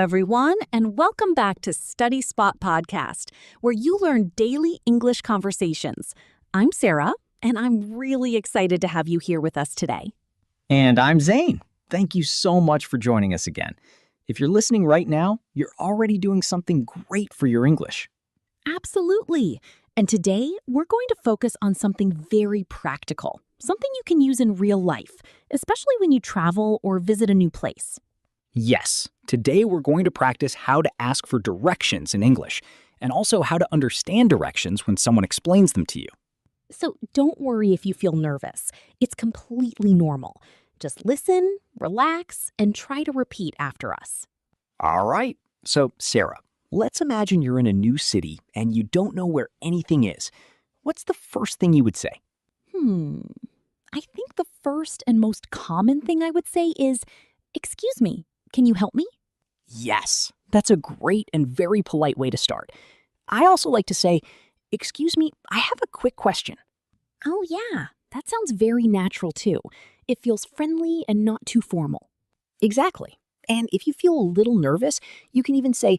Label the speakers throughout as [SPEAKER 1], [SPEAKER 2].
[SPEAKER 1] everyone, and welcome back to Study Spot Podcast, where you learn daily English conversations. I'm Sarah, and I'm really excited to have you here with us today.
[SPEAKER 2] And I'm Zane. Thank you so much for joining us again. If you're listening right now, you're already doing something great for your English.
[SPEAKER 1] Absolutely. And today, we're going to focus on something very practical, something you can use in real life, especially when you travel or visit a new place.
[SPEAKER 2] Yes, today we're going to practice how to ask for directions in English, and also how to understand directions when someone explains them to you.
[SPEAKER 1] So don't worry if you feel nervous. It's completely normal. Just listen, relax, and try to repeat after us.
[SPEAKER 2] All right. So, Sarah, let's imagine you're in a new city and you don't know where anything is. What's the first thing you would say?
[SPEAKER 1] I think the first and most common thing I would say is, "Excuse me, can you help me?"
[SPEAKER 2] Yes, that's a great and very polite way to start. I also like to say, "Excuse me, I have a quick question."
[SPEAKER 1] Oh yeah, that sounds very natural too. It feels friendly and not too formal.
[SPEAKER 2] Exactly. And if you feel a little nervous, you can even say,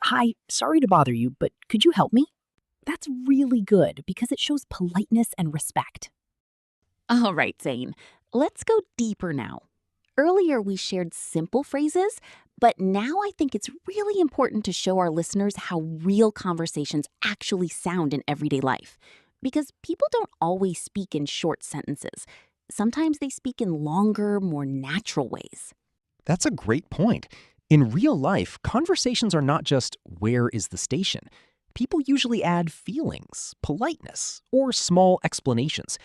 [SPEAKER 2] "Hi, sorry to bother you, but could you help me?"
[SPEAKER 1] That's really good because it shows politeness and respect. All right, Zane, let's go deeper now. Earlier, we shared simple phrases, but now I think it's really important to show our listeners how real conversations actually sound in everyday life. Because people don't always speak in short sentences. Sometimes they speak in longer, more natural ways.
[SPEAKER 3] That's a great point. In real life, conversations are not just "where is the station?" People usually add feelings, politeness, or small explanations.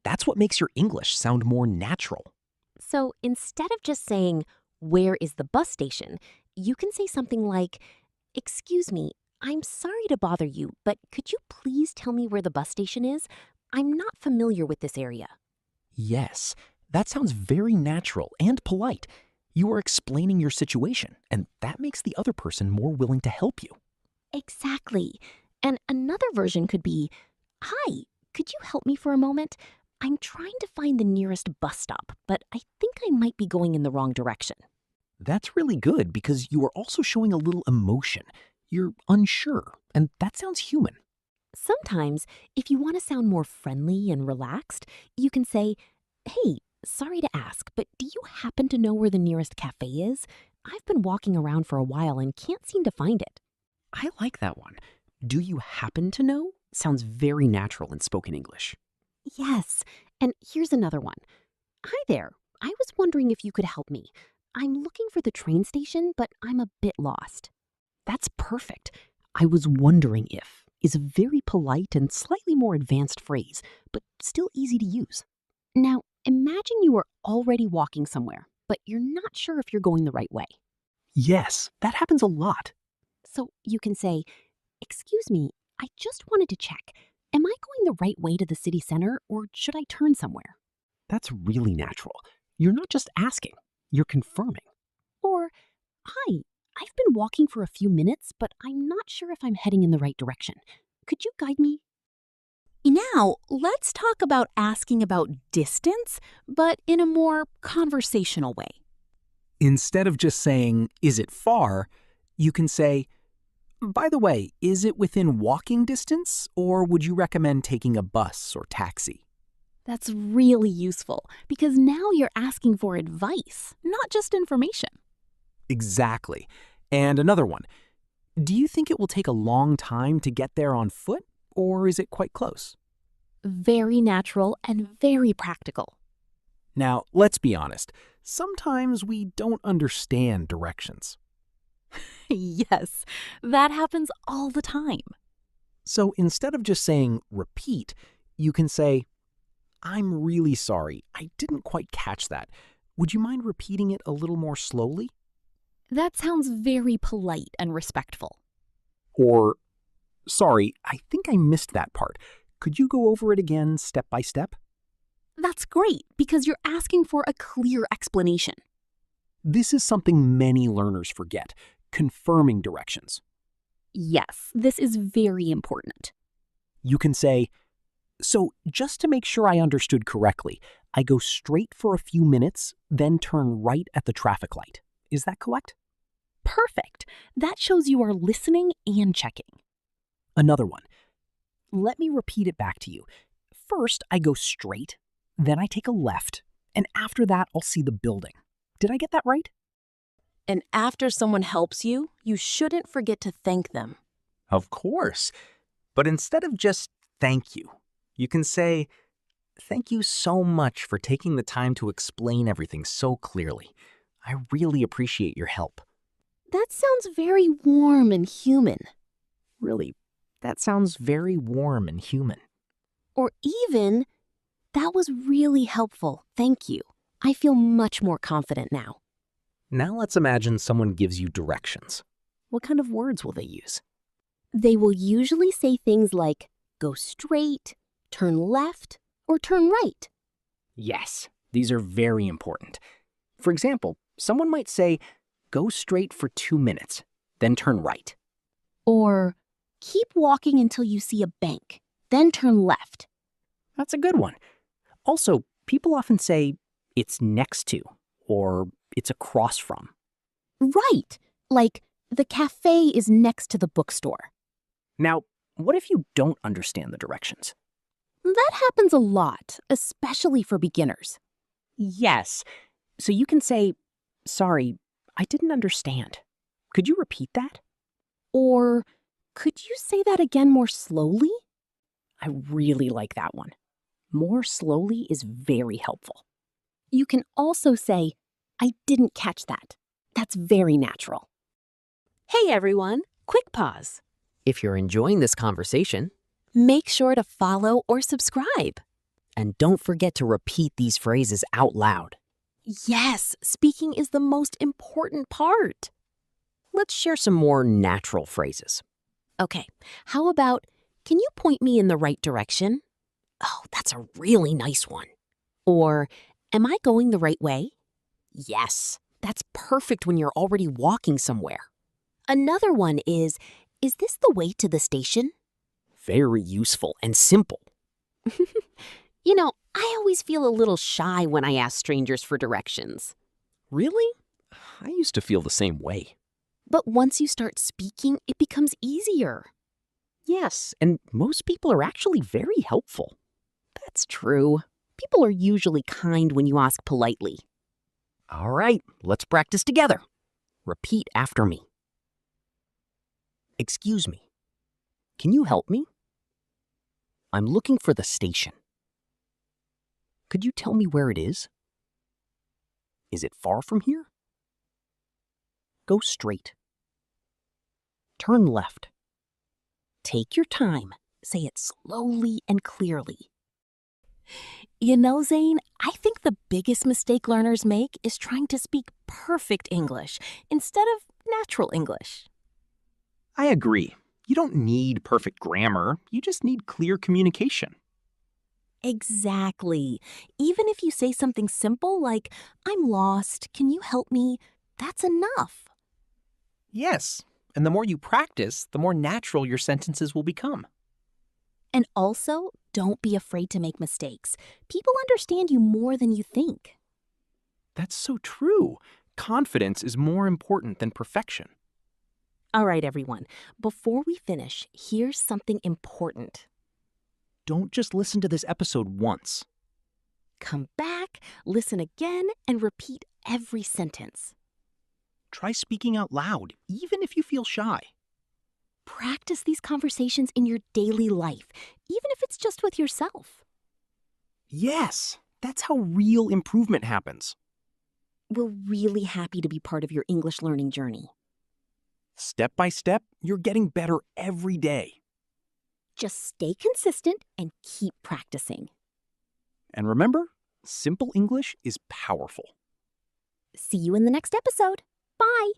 [SPEAKER 3] That's what makes your English sound more natural.
[SPEAKER 4] So instead of just saying, "Where is the bus station?" you can say something like, "Excuse me, I'm sorry to bother you, but could you please tell me where the bus station is? I'm not familiar with this area."
[SPEAKER 3] Yes, that sounds very natural and polite. You are explaining your situation, and that makes the other person more willing to help you.
[SPEAKER 4] Exactly. And another version could be, "Hi, could you help me for a moment? I'm trying to find the nearest bus stop, but I think I might be going in the wrong direction."
[SPEAKER 3] That's really good because you are also showing a little emotion. You're unsure, and that sounds human.
[SPEAKER 4] Sometimes, if you want to sound more friendly and relaxed, you can say, "Hey, sorry to ask, but do you happen to know where the nearest cafe is? I've been walking around for a while and can't seem to find it."
[SPEAKER 2] I like that one. Do you happen to know? Sounds very natural in spoken English.
[SPEAKER 4] Yes, and here's another one. "Hi there, I was wondering if you could help me. I'm looking for the train station, but I'm a bit lost."
[SPEAKER 2] That's perfect. "I was wondering if" is a very polite and slightly more advanced phrase, but still easy to use.
[SPEAKER 4] Now, imagine you are already walking somewhere, but you're not sure if you're going the right way.
[SPEAKER 2] Yes, that happens a lot.
[SPEAKER 4] So you can say, "Excuse me, I just wanted to check. Am I going the right way to the city center, or should I turn somewhere?"
[SPEAKER 2] That's really natural. You're not just asking, you're confirming.
[SPEAKER 4] Or, "Hi, I've been walking for a few minutes, but I'm not sure if I'm heading in the right direction. Could you guide me?"
[SPEAKER 1] Now, let's talk about asking about distance, but in a more conversational way.
[SPEAKER 5] Instead of just saying, "Is it far?" you can say, "By the way, is it within walking distance, or would you recommend taking a bus or taxi?"
[SPEAKER 1] That's really useful because now you're asking for advice, not just information.
[SPEAKER 5] Exactly. And another one. Do you think it will take a long time to get there on foot, or is it quite close?
[SPEAKER 1] Very natural and very practical.
[SPEAKER 5] Now, let's be honest. Sometimes we don't understand directions.
[SPEAKER 1] Yes, that happens all the time.
[SPEAKER 5] So instead of just saying "repeat," you can say, "I'm really sorry. I didn't quite catch that. Would you mind repeating it a little more slowly?"
[SPEAKER 1] That sounds very polite and respectful.
[SPEAKER 5] Or, "Sorry, I think I missed that part. Could you go over it again step by step?"
[SPEAKER 1] That's great because you're asking for a clear explanation.
[SPEAKER 5] This is something many learners forget, confirming directions.
[SPEAKER 1] Yes, this is very important.
[SPEAKER 5] You can say, "So just to make sure I understood correctly, I go straight for a few minutes, then turn right at the traffic light. Is that correct?"
[SPEAKER 1] Perfect. That shows you are listening and checking.
[SPEAKER 5] Another one. Let me repeat it back to you. First, I go straight, then I take a left, and after that, I'll see the building. Did I get that right?
[SPEAKER 6] And after someone helps you, you shouldn't forget to thank them.
[SPEAKER 2] Of course. But instead of just thank you, you can say, thank you so much for taking the time to explain everything so clearly. I really appreciate your help.
[SPEAKER 6] That sounds very warm and human.
[SPEAKER 3] Really, that sounds very warm and human.
[SPEAKER 4] Or even, that was really helpful, thank you. I feel much more confident now.
[SPEAKER 3] Now let's imagine someone gives you directions. What kind of words will they use?
[SPEAKER 4] They will usually say things like, go straight, turn left, or turn right.
[SPEAKER 3] Yes, these are very important. For example, someone might say, go straight for 2 minutes, then turn right.
[SPEAKER 4] Or, keep walking until you see a bank, then turn left.
[SPEAKER 3] That's a good one. Also, people often say, it's next to, or it's across from.
[SPEAKER 4] Right, like, the cafe is next to the bookstore.
[SPEAKER 3] Now, what if you don't understand the directions?
[SPEAKER 4] That happens a lot, especially for beginners.
[SPEAKER 3] Yes. So you can say, sorry, I didn't understand. Could you repeat that?
[SPEAKER 4] Or, could you say that again more slowly?
[SPEAKER 3] I really like that one. More slowly is very helpful.
[SPEAKER 4] You can also say, I didn't catch that. That's very natural.
[SPEAKER 6] Hey everyone, quick pause.
[SPEAKER 7] If you're enjoying this conversation,
[SPEAKER 6] Make sure to follow or subscribe.
[SPEAKER 7] and don't forget to repeat these phrases out loud.
[SPEAKER 6] Yes, speaking is the most important part.
[SPEAKER 7] Let's share some more natural phrases.
[SPEAKER 6] Okay, how about, can you point me in the right direction?
[SPEAKER 7] Oh, that's a really nice one.
[SPEAKER 6] Or, am I going the right way?
[SPEAKER 7] Yes, that's perfect when you're already walking somewhere.
[SPEAKER 6] Another one is this the way to the station?
[SPEAKER 7] Very useful and simple.
[SPEAKER 6] You know, I always feel a little shy when I ask strangers for directions.
[SPEAKER 3] Really? I used to feel the same way.
[SPEAKER 6] But once you start speaking, it becomes easier.
[SPEAKER 3] Yes, and most people are actually very helpful.
[SPEAKER 6] That's true. People are usually kind when you ask politely.
[SPEAKER 7] All right, let's practice together. Repeat after me. Excuse me. Can you help me? I'm looking for the station. Could you tell me where it is? Is it far from here? Go straight. Turn left. Take your time. Say it slowly and clearly.
[SPEAKER 6] You know, Zane, I think the biggest mistake learners make is trying to speak perfect English instead of natural English.
[SPEAKER 2] I agree. You don't need perfect grammar. You just need clear communication.
[SPEAKER 6] Exactly. Even if you say something simple like, I'm lost, can you help me? That's enough.
[SPEAKER 5] Yes, and the more you practice, the more natural your sentences will become.
[SPEAKER 6] And also, don't be afraid to make mistakes. People understand you more than you think.
[SPEAKER 2] That's so true. Confidence is more important than perfection.
[SPEAKER 6] All right, everyone. Before we finish, here's something important.
[SPEAKER 2] Don't just listen to this episode once.
[SPEAKER 6] Come back, listen again, and repeat every sentence.
[SPEAKER 2] Try speaking out loud, even if you feel shy.
[SPEAKER 6] Practice these conversations in your daily life, even if it's just with yourself.
[SPEAKER 2] Yes, that's how real improvement happens.
[SPEAKER 6] We're really happy to be part of your English learning journey.
[SPEAKER 2] Step by step, you're getting better every day.
[SPEAKER 4] Just stay consistent and keep practicing.
[SPEAKER 2] And remember, simple English is powerful.
[SPEAKER 4] See you in the next episode. Bye.